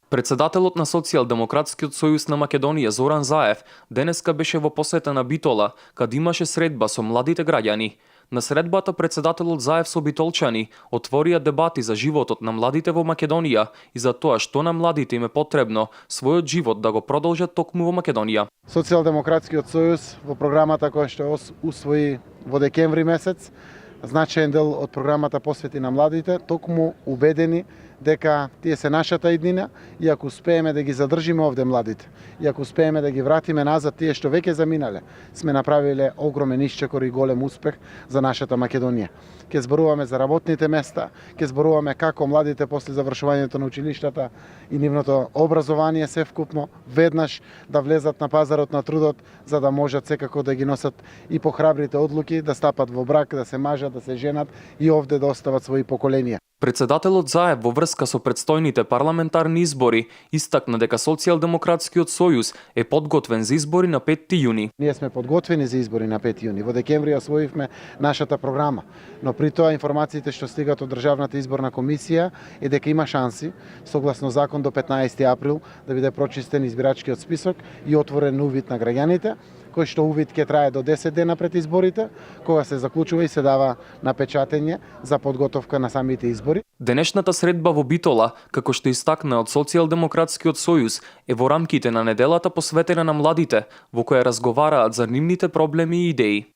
Председателот на Социјалдемократскиот сојуз на Македонија Зоран Заев денеска беше во посета на Битола, каде имаше средба со младите граѓани. На средбата председателот Заев со битолчани отворија дебати за животот на младите во Македонија и за тоа што на младите им е потребно својот живот да го продолжат токму во Македонија. Социјалдемократскиот сојуз во програмата која што усвои во декември месец, значаен дел од програмата посвети на младите, токму убедени дека тие се нашата иднина и ако успееме да ги задржиме овде младите, и ако успееме да ги вратиме назад тие што веќе заминале, сме направиле огромен исчекор и голем успех за нашата Македонија. Ке зборуваме за работните места, ке зборуваме како младите после завршувањето на училиштата и нивното образование севкупно веднаш да влезат на пазарот на трудот, за да можат секако да ги носат и похрабрите одлуки, да стапат во брак, да се мажат, да се женат и овде да остават своји поколенија. Председателот Заев во врска со предстојните парламентарни избори истакна дека Социјалдемократскиот сојуз е подготвен за избори на 5 јуни. Ние сме подготвени за избори на 5 јуни. Во декември освоивме нашата програма, но при тоа информациите што стигат од Државната изборна комисија е дека има шанси, согласно закон до 15 април, да биде прочистен избирачкиот список и отворен увид на граѓаните, кој што увид ќе трае до 10 дена пред изборите, кога се заклучува и се дава на печатење за подготовка на самите избори. Денешната средба во Битола, како што истакна од Социјалдемократскиот сојуз, е во рамките на неделата посветена на младите, во која разговараат за нивните проблеми и идеи.